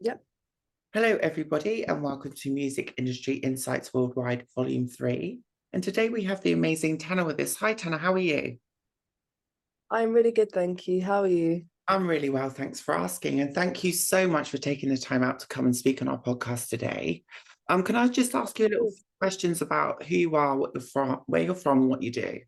Yep. Hello, everybody, and welcome to Music Industry Insights Worldwide, Volume 3. And today we have the amazing Tana with us. Hi, Tana, how are you? I'm really good, thank you. How are you? I'm really well, thanks for asking. And thank you so much for taking the time out to come and speak on our podcast today. Can I just ask you a little Cool. few questions about who you are, what you're from, where you're from, and what you do?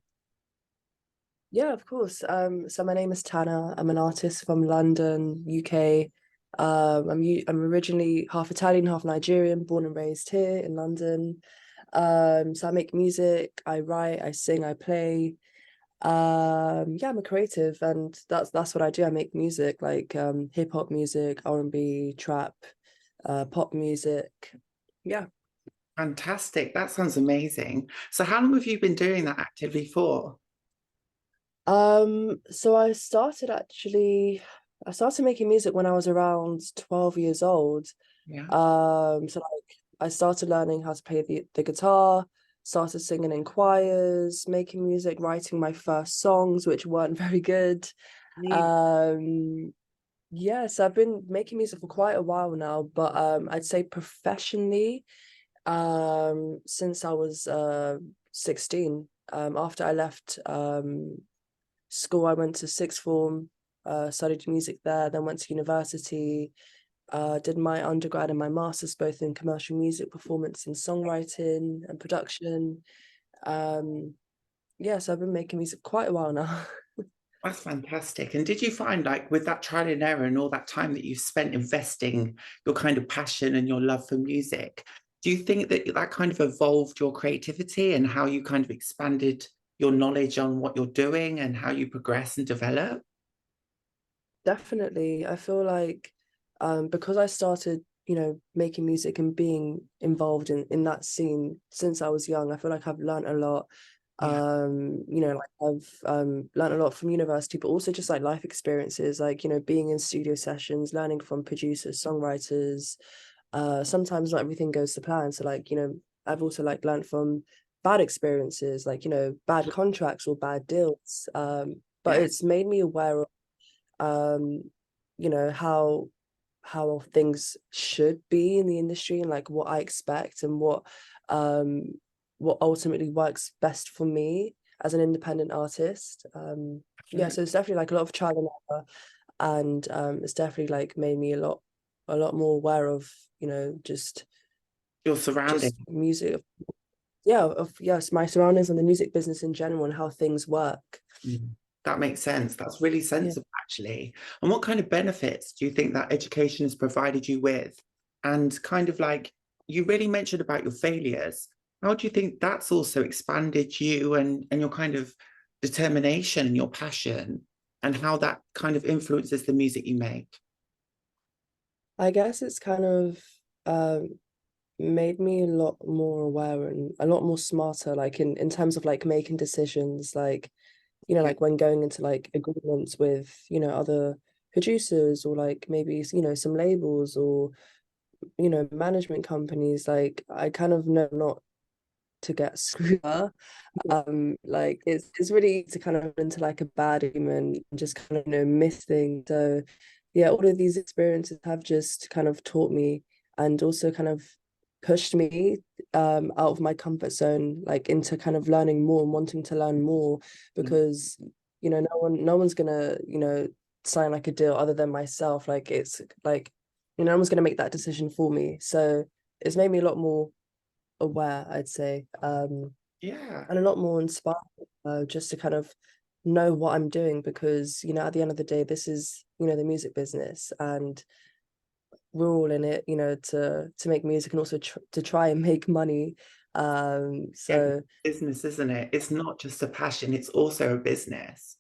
Yeah, of course. So my name is Tana. I'm an artist from London, UK. I'm originally half Italian, half Nigerian, born and raised here in London. So I make music, I write, I sing, I play. Yeah, I'm a creative, and that's what I do. I make music, like hip hop music, R&B, trap, pop music. Yeah. Fantastic. That sounds amazing. So how long have you been doing that actively for? So I started making music when I was around 12 years old. Yeah. So like I started learning how to play the guitar, started singing in choirs, making music, writing my first songs, which weren't very good. Um, yeah, so I've been making music for quite a while now, but I'd say professionally, since I was 16. After I left school, I went to sixth form, studied music there, then went to university, did my undergrad and my master's both in commercial music performance and songwriting and production. Um, yeah, so I've been making music quite a while now. That's fantastic. And did you find, like, with that trial and error and all that time that you've spent investing your kind of passion and your love for music, do you think that that kind of evolved your creativity and how you kind of expanded your knowledge on what you're doing and how you progress and develop? Definitely. I feel like because I started, making music and being involved in that scene since I was young, I feel like I've learned a lot. Yeah. Like I've learned a lot from university, but also just like life experiences, like, being in studio sessions, learning from producers, songwriters. Sometimes not everything goes to plan. So like, I've also like learned from bad experiences, like, bad contracts or bad deals. But Yeah. it's made me aware of um how things should be in the industry, and like what I expect and um what ultimately works best for me as an independent artist. Yeah, so it's definitely like a lot of trial and error, and it's definitely like made me a lot more aware of just Your surrounding. music, yeah, of yes, my surroundings and the music business in general and how things work. Mm. That makes sense. That's really Yeah. sensible, actually. And what kind of benefits do you think that education has provided you with? And kind of like you really mentioned about your failures. How do you think that's also expanded you and your kind of determination and your passion and how that kind of influences the music you make? I guess it's kind of made me a lot more aware and a lot more smarter, like in terms of like making decisions, like, Yeah. like when going into like agreements with, other producers, or like maybe, some labels, or, management companies. Like I kind of know not to get screwed up. Like it's really easy to kind of into like a bad agreement and just kind of, miss things. So yeah, all of these experiences have just kind of taught me, and also kind of pushed me out of my comfort zone, like into kind of learning more and wanting to learn more, because no one's gonna, sign like a deal other than myself. Like it's like, no one's gonna make that decision for me. So it's made me a lot more aware, I'd say, Yeah. and a lot more inspired, just to kind of know what I'm doing, because at the end of the day, this is the music business, and we're all in it, to make music, and also to try and make money. Yeah. So Business, isn't it? It's not just a passion, it's also a business.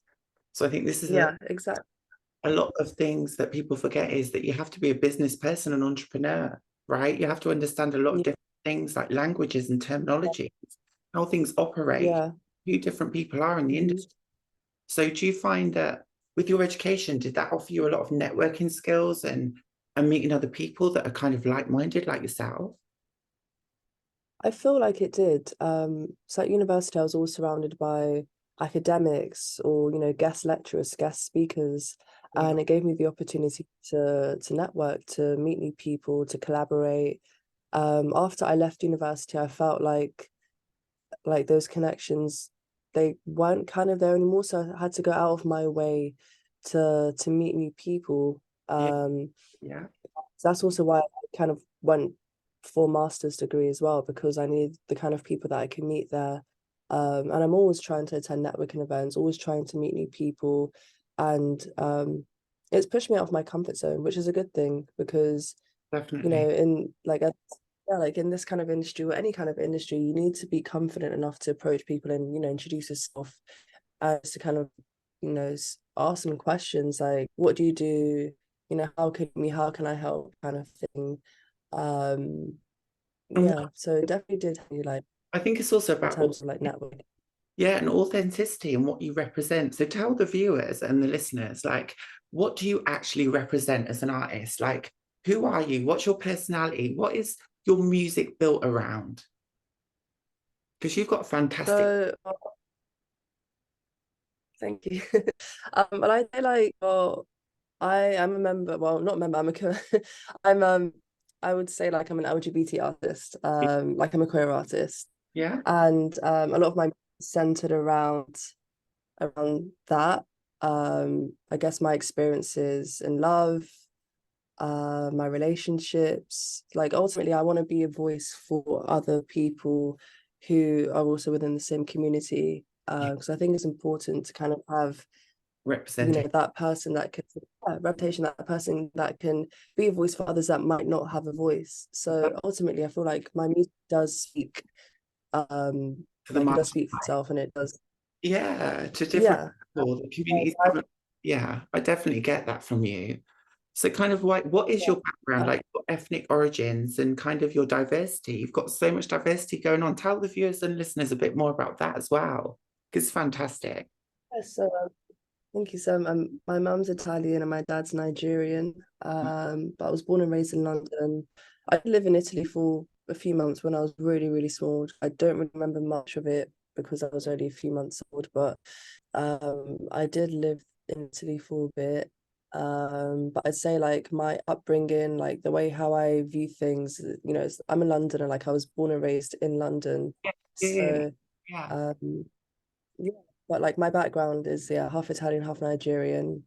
So I think this is yeah, exactly. a lot of things that people forget is that you have to be a business person, an entrepreneur, right? You have to understand a lot of Yeah, different things like languages and terminology, how things operate, yeah. who different people are in the Mhm. industry. So do you find that with your education, did that offer you a lot of networking skills and meeting other people that are kind of like-minded like yourself? I feel like it did. So at university, I was all surrounded by academics, or, guest lecturers, guest speakers. Yeah. and it gave me the opportunity to network, to meet new people, to collaborate. After I left university, I felt like those connections, they weren't kind of there anymore, so I had to go out of my way to meet new people. Yeah. Um, Yeah. so that's also why I kind of went for master's degree as well, because I need the kind of people that I can meet there. And I'm always trying to attend networking events, always trying to meet new people. And it's pushed me out of my comfort zone, which is a good thing because, you know, Definitely. in like yeah, like in this kind of industry or any kind of industry, you need to be confident enough to approach people and, you know, introduce yourself as to kind of, you know, ask them questions like, what do you do? You know, how can I help kind of thing. Um, And yeah, so it definitely did help me like I think it's also in about terms of like networking. yeah, and authenticity and what you represent. So tell the viewers and the listeners, like, what do you actually represent as an artist? Like, who are you? What's your personality? What is your music built around? Because you've got fantastic. So thank you. But I say like, well, I'm a member, well, not a member, I'm I would say like I'm an LGBT artist, like I'm a queer artist. Yeah, And a lot of my centered around that. I guess my experiences in love, my relationships. Like ultimately, I want to be a voice for other people who are also within the same community. Because I think it's important to kind of have, you know, representing. that person that can, yeah, reputation, that person that can be a voice for others that might not have a voice. So ultimately, I feel like my music does speak, To the like it does master. speak for itself, and it does, Yeah, to different yeah. people, the communities. Haven't- Yeah, I definitely get that from you. So, kind of like, what is Yeah, your background, I, like your ethnic origins and kind of your diversity? You've got so much diversity going on. Tell the viewers and listeners a bit more about that as well, because it's fantastic. yeah, so thank you. So my mum's Italian and my dad's Nigerian. But I was born and raised in London. I did live in Italy for a few months when I was really, really small. I don't really remember much of it because I was only a few months old, but I did live in Italy for a bit. But I'd say like my upbringing, like the way how I view things, you know, I'm a Londoner, like I was born and raised in London. Yeah, yeah, So yeah. um yeah, but like my background is, yeah, half Italian, half Nigerian.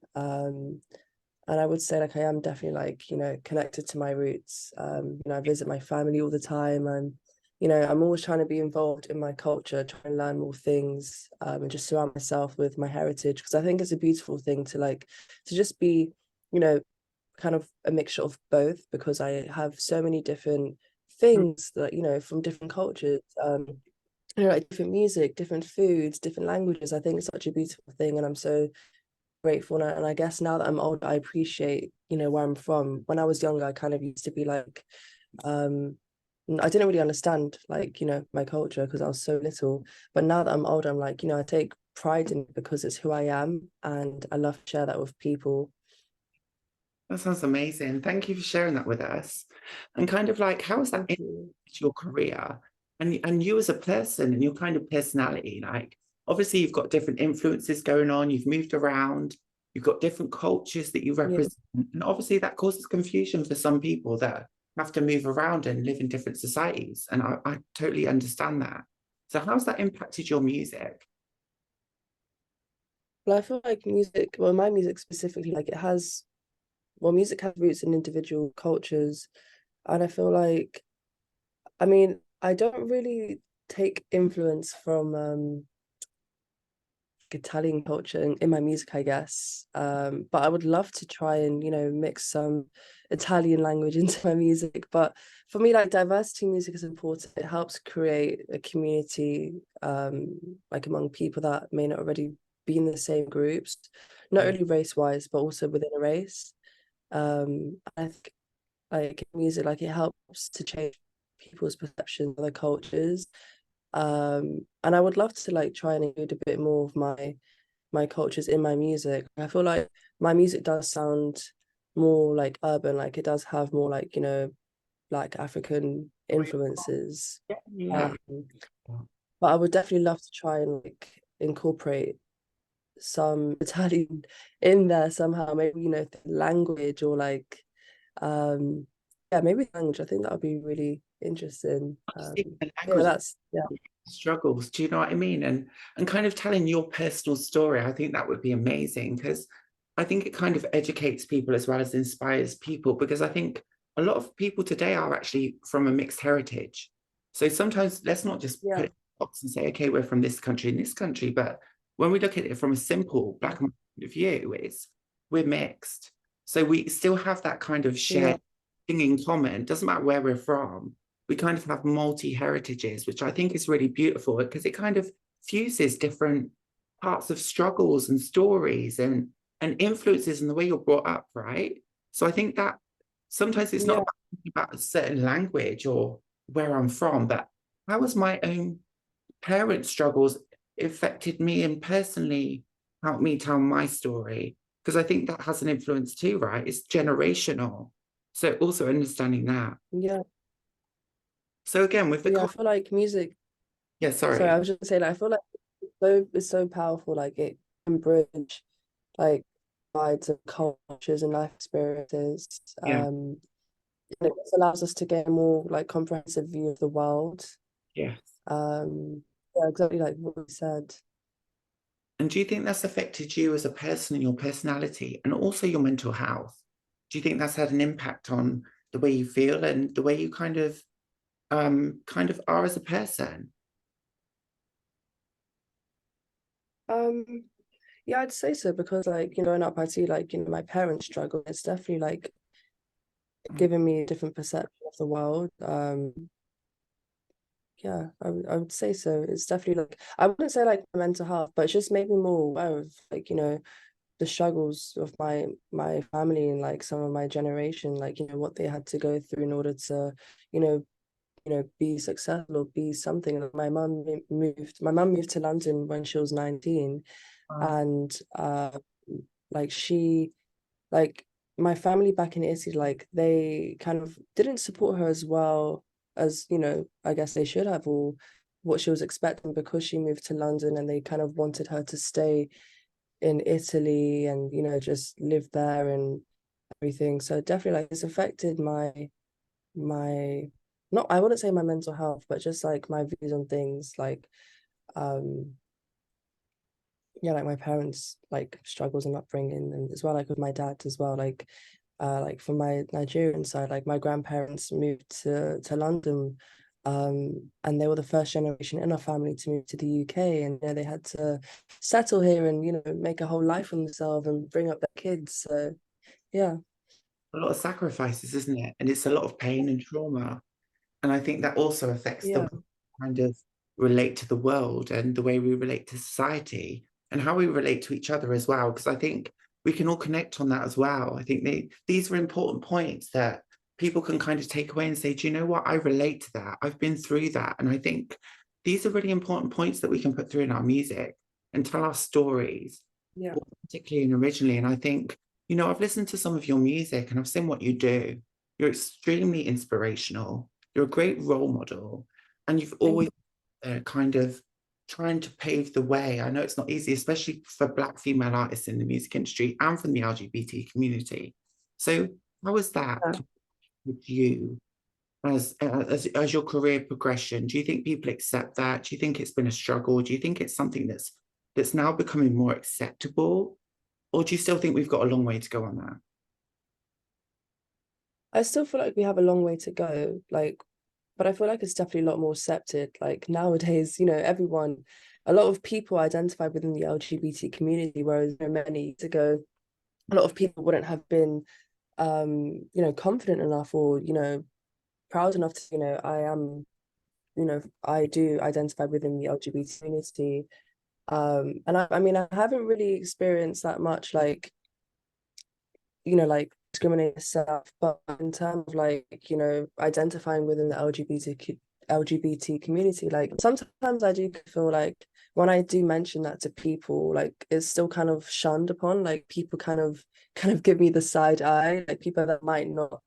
And I would say like I am definitely like, you know, connected to my roots. You know, I visit my family all the time, and you know, I'm always trying to be involved in my culture, trying to learn more things, and just surround myself with my heritage because I think it's a beautiful thing to like to just be, you know, kind of a mixture of both because I have so many different Mm. things that, you know, from different cultures. You know, like different music, different foods, different languages. I think it's such a beautiful thing, and I'm so grateful. And I guess now that I'm older, I appreciate, you know, where I'm from. When I was younger, I kind of used to be like, um, I didn't really understand, like, you know, my culture because I was so little. But now that I'm older, I'm like, you know, I take pride in it because it's who I am, and I love to share that with people. That sounds amazing. Thank you for sharing that with us. And kind of like, how has that Thank impacted you. your career and you as a person and your kind of personality? Like, obviously, you've got different influences going on. You've moved around. You've got different cultures that you Yeah. represent, and obviously that causes confusion for some people that have to move around and live in different societies. And I totally understand that. So, how's that impacted your music? Well, I feel like music, well, my music specifically, like it has, well, music has roots in individual cultures. And I feel like, I mean, I don't really take influence from Italian culture in my music, I guess. But I would love to try and, you know, mix some Italian language into my music. But for me, like diversity in music is important. It helps create a community, like among people that may not already be in the same groups, not Yeah. only race wise, but also within a race. I think like music, like it helps to change people's perceptions of other cultures. And I would love to like try and include a bit more of my cultures in my music. I feel like my music does sound more like urban, like it does have more like, you know, like African influences. Yeah. Um, but I would definitely love to try and like incorporate some Italian in there somehow, maybe, language or like, yeah, maybe language. I think that would be really interesting. Obviously, the Yeah, language yeah, struggles, do you know what I mean? And kind of telling your personal story, I think that would be amazing, because I think it kind of educates people as well as inspires people, because I think a lot of people today are actually from a mixed heritage. So sometimes let's not just put yeah, it in a box and say, okay, we're from this country and this country, but when we look at it from a simple black and white point of view, it's we're mixed. So we still have that kind of yeah, shared thing in common. Doesn't matter where we're from, we kind of have multi-heritages, which I think is really beautiful, because it kind of fuses different parts of struggles and stories and influences in the way you're brought up, right? So I think that sometimes it's not yeah. about a certain language or where I'm from, but how has my own parent struggles affected me and personally helped me tell my story? Because I think that has an influence too, right? It's generational. So also understanding that. Yeah, So again, with the yeah. I feel like music. yeah, Sorry, I sorry. was just saying. I feel like it's so powerful. Like it can bridge like sides of cultures and life experiences. Yeah, And it just allows us to get a more like comprehensive view of the world. yeah. Yeah, exactly like what you said. And do you think that's affected you as a person and your personality and also your mental health? Do you think that's had an impact on the way you feel and the way you kind of are as a person? Um, yeah, I'd say so because like, growing up, I see like, my parents struggle. It's definitely like giving me a different perception of the world. Yeah, I would say so. It's definitely like I wouldn't say like my mental health, but it's just made me more aware of like, the struggles of my family and like some of my generation, like, what they had to go through in order to, you know, be successful or be something. Like, my mum moved to London when she was 19, Wow. and like she like my family back in Italy, like they kind of didn't support her as well as, I guess they should have, or what she was expecting, because she moved to London and they kind of wanted her to stay in Italy and, just live there and everything. So definitely like it's affected my not, I wouldn't say my mental health, but just like my views on things, like um yeah, like my parents like struggles and upbringing, and as well like with my dad as well, like from my Nigerian side, like my grandparents moved to London, and they were the first generation in our family to move to the UK, and they had to settle here and make a whole life for themselves and bring up their kids. So yeah, A lot of sacrifices, isn't it? And it's a lot of pain and trauma. And I think that also affects the way yeah, we kind of relate to the world and the way we relate to society and how we relate to each other as well. Because I think we can all connect on that as well. I think these are important points that people can kind of take away and say, do you know what? I relate to that. I've been through that. And I think these are really important points that we can put through in our music and tell our stories, yeah, particularly and originally. And I think, I've listened to some of your music and I've seen what you do. You're extremely inspirational. You're a great role model, and you've thank always kind of trying to pave the way. I know it's not easy, especially for Black female artists in the music industry and from the LGBT community. So, how was that you. with you as your career progression? Do you think people accept that? Do you think it's been a struggle? Do you think it's something that's now becoming more acceptable, or do you still think we've got a long way to go on that? I still feel like we have a long way to go, like, but I feel like it's definitely a lot more accepted. Like nowadays, a lot of people identify within the LGBT community, whereas many years ago, a lot of people wouldn't have been, confident enough or, proud enough to, I do identify within the LGBT community. And I mean, I haven't really experienced that much, like discriminate yourself, but in terms of like, identifying within the LGBT community, like sometimes I do feel like when I do mention that to people, like it's still kind of shunned upon, like people kind of give me the side eye, like people that might not,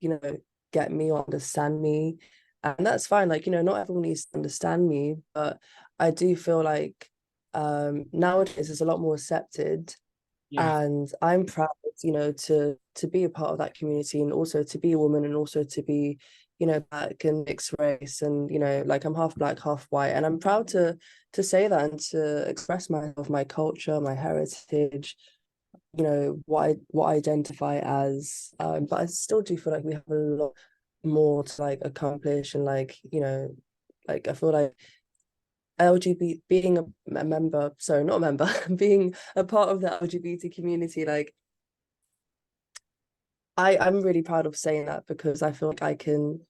you know, get me or understand me. And that's fine. Like, not everyone needs to understand me, but I do feel like nowadays is a lot more accepted, Yeah. and I'm proud, to be a part of that community, and also to be a woman, and also to be, black and mixed race, and like I'm half black, half white, and I'm proud to say that and to express myself, my culture, my heritage, what I identify as. But I still do feel like we have a lot more to like accomplish, and like like I feel like LGBT being a member, sorry, not a member, being a part of the LGBT community, like I'm really proud of saying that, because I feel like I can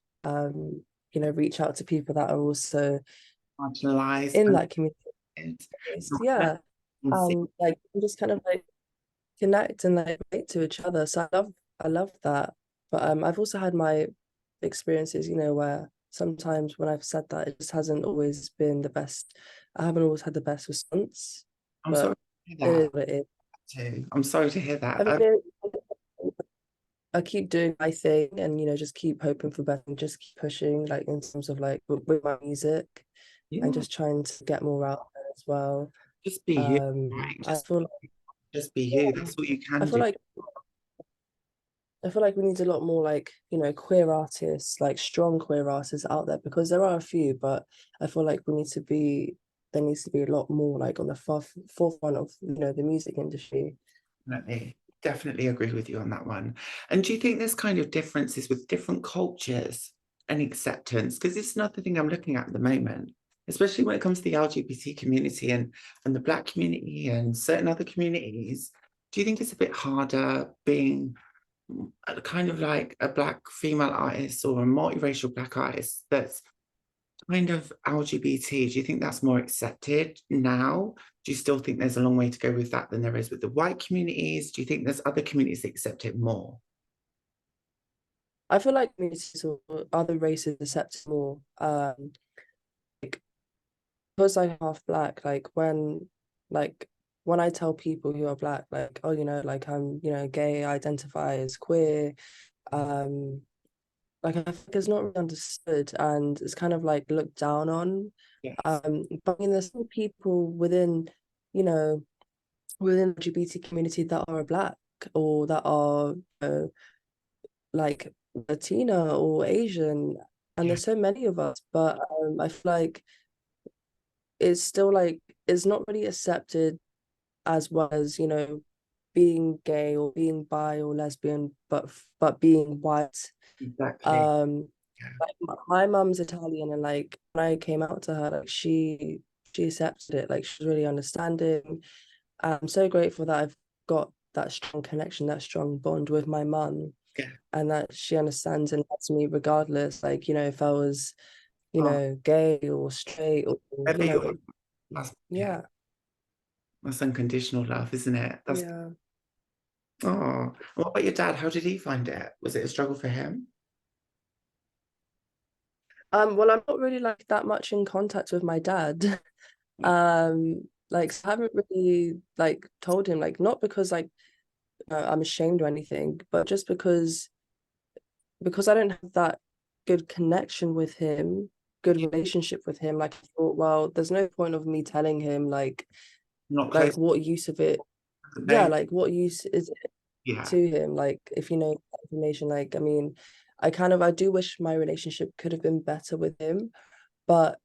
reach out to people that are also Marginalized in and that community. not Yeah. see. Like just kind of like connect and like relate to each other. So I love that. But I've also had my experiences, where sometimes when I've said that, it just hasn't always been the best. I haven't always had the best response, I'm sorry but to hear it is that what it is. too. I'm sorry to hear I that. mean, I keep doing my thing, and just keep hoping for better, and just keep pushing, like in terms of like with my music, and Yeah, just trying to get more out there as well. just be you, right? I feel like, Just be you. yeah, That's what you I can feel do. like I feel like we need a lot more like, queer artists, like strong queer artists out there, because there are a few, but I feel like there needs to be a lot more like on the forefront of, the music industry. Definitely agree with you on that one. And do you think there's kind of differences with different cultures and acceptance? Because it's another thing I'm looking at the moment, especially when it comes to the LGBT community and the Black community and certain other communities. Do you think it's a bit harder being kind of like a Black female artist or a multiracial Black artist that's kind of LGBT? Do you think that's more accepted now? Do you still think there's a long way to go with that than there is with the white communities? Do you think there's other communities that accept it more? I feel like communities or other races accept more. Like, because I'm half black, like when I tell people who are black, like, oh, like I'm, gay, I identify as queer, um, like I think it's not really understood, and it's kind of like looked down on. Yes, But I mean, there's still people you know, within the LGBT community that are black, or that are like Latina or Asian, and yeah, there's so many of us. But I feel like it's still like it's not really accepted as well as, being gay or being bi or lesbian, but being white. exactly. Um, Yeah, like my mum's Italian, and like when I came out to her, like she accepted it. Like she's really understanding. I'm so grateful that I've got that strong connection, that strong bond with my mum, yeah. and that she understands and loves me regardless. Like, if I was, Oh, gay or straight, or whether you're, yeah, yeah, that's unconditional love, isn't it? That's, yeah. oh, what about your dad? How did he find it? Was it a struggle for him? Well, I'm not really like that much in contact with my dad. Like so I haven't really like told him, like not because like I'm ashamed or anything, but just because I don't have that good connection with him, good relationship with him. Like I thought, well, there's no point of me telling him Not close like what use of it, to the yeah, baby. like what use is it Yeah, to him, like if you know that information. Like I mean, I do wish my relationship could have been better with him, but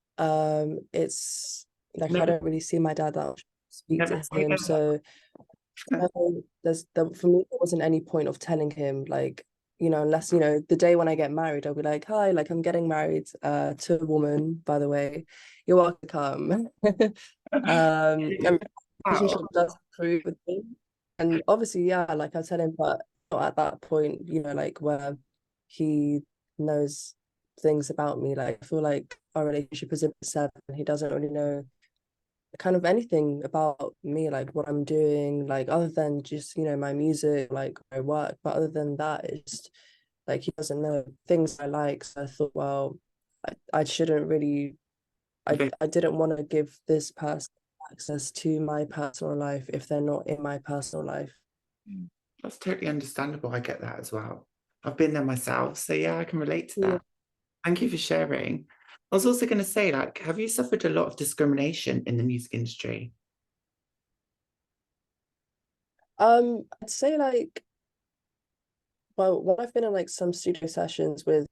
it's like I never, don't really see my dad that much, speak never to say him, never. so for me there wasn't any point of telling him, like, unless, the day when I get married, I'll be like, hi, like I'm getting married to a woman, by the way, you're welcome to come. And Wow. relationship does improve with me, and obviously, yeah, like I tell him, but not at that point, like where he knows things about me. Like I feel like our relationship is in seven, he doesn't really know kind of anything about me, like what I'm doing, like other than just, my music, like my work. But other than that, it's just, like he doesn't know things I like. So I thought, well, I shouldn't really, I didn't want to give this person access to my personal life if they're not in my personal life. That's totally understandable. I get that as well. I've been there myself. So yeah, I can relate to Yeah. that. Thank you for sharing. I was also going to say, like, have you suffered a lot of discrimination in the music industry? I'd say like, well, when I've been in like some studio sessions with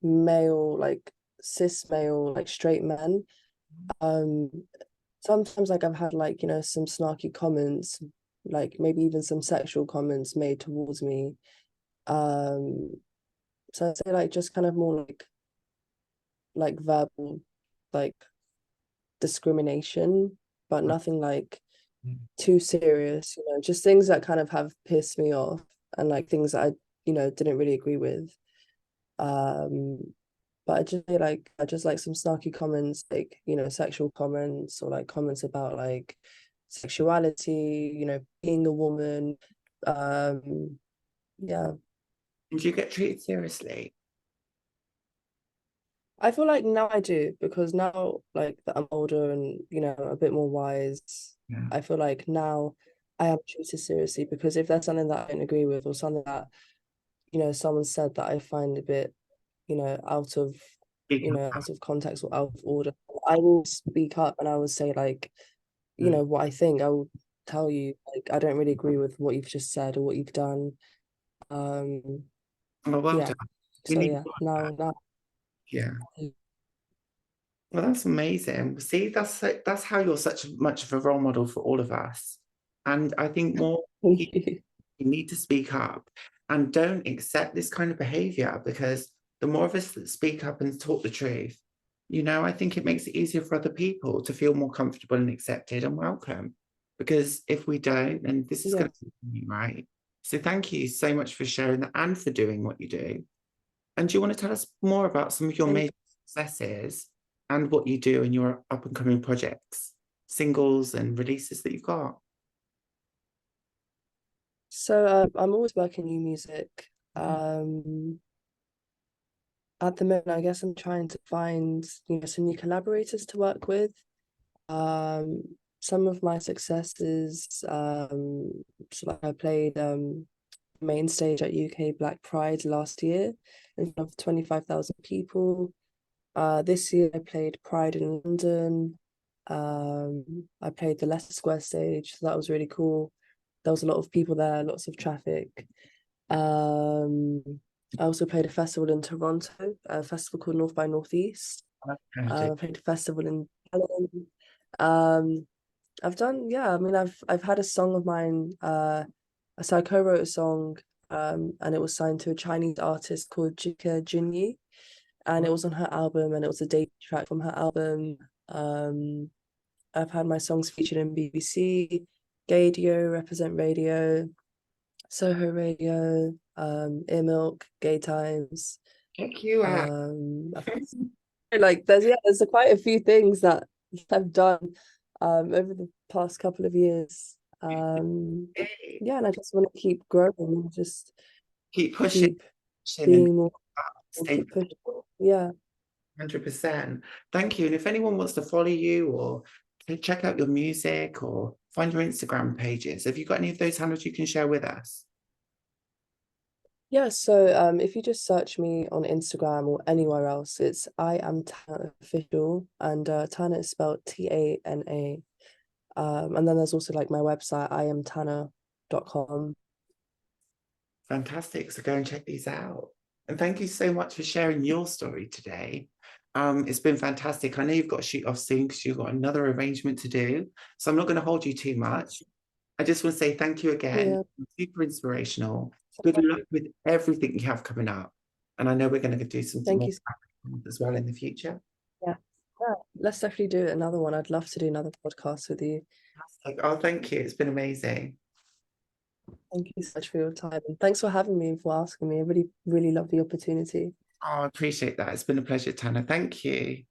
male, like cis male, like straight men, um, sometimes like I've had like, some snarky comments, like maybe even some sexual comments made towards me. Um, so I'd say like just kind of more like verbal, like discrimination, but nothing like too serious, just things that kind of have pissed me off and like things that I, didn't really agree with. Um, but I just like some snarky comments, like, sexual comments or like comments about like sexuality, being a woman. Um, yeah. And do you get treated seriously? I feel like now I do because now like that I'm older and a bit more wise, Yeah. I feel like now I am treated seriously because if there's something that I don't agree with or something that someone said that I find a bit out of Speak out of context or out of order, I will speak up and I will say like up. what I think. I will tell you like I don't really agree with what you've just said or what you've done. Um, Oh, well yeah. done. We So need yeah, more of that. now Yeah. Well, that's amazing. See, that's how you're such much of a role model for all of us. And I think more thank people you. need to speak up and don't accept this kind of behavior, because the more of us that speak up and talk the truth, I think it makes it easier for other people to feel more comfortable and accepted and welcome. Because if we don't, then this is Yeah. going to continue, right? So thank you so much for sharing that and for doing what you do. And do you want to tell us more about some of your Thank major successes and what you do in your up and coming projects, singles and releases that you've got? So I'm always working new music. Um, at the moment, I guess I'm trying to find, some new collaborators to work with. Um, some of my successes, so like I played main stage at UK Black Pride last year in front of 25,000 people. This year I played Pride in London. I played the Leicester Square stage, so that was really cool. There was a lot of people there, lots of traffic. Um, I also played a festival in Toronto, a festival called North by Northeast. I played a festival in Tallin. Um, I've done, yeah, I mean, I've had a song of mine, so I co-wrote a song, and it was signed to a Chinese artist called Jike Junyi, and it was on her album, and it was a debut track from her album. Um, I've had my songs featured in BBC, Gadio, Represent Radio, Soho Radio, Ear Milk, Gay Times. Check you out. I've like there's quite a few things that I've done over the past couple of years. Hey, Yeah, and I just want to keep growing, just keep pushing, keep pushing and being more, stay keep pushing. Yeah. 100%. Thank you. And if anyone wants to follow you or to check out your music or find your Instagram pages, have you got any of those handles you can share with us? Yeah, so if you just search me on Instagram or anywhere else, it's I am Tana official, and Tana is spelled Tana. And then there's also like my website, iamtana.com. Fantastic. So go and check these out. And thank you so much for sharing your story today. It's been fantastic. I know you've got to shoot off soon because you've got another arrangement to do. So I'm not going to hold you too much. I just want to say thank you again. Yeah. Super inspirational. Good luck with everything you have coming up. And I know we're going to do some Thank more you. as well in the future. Yeah. Yeah. Let's definitely do another one. I'd love to do another podcast with you. Oh, thank you. It's been amazing. Thank you so much for your time. And thanks for having me and for asking me. I really, really love the opportunity. Oh, I appreciate that. It's been a pleasure, Tana. Thank you.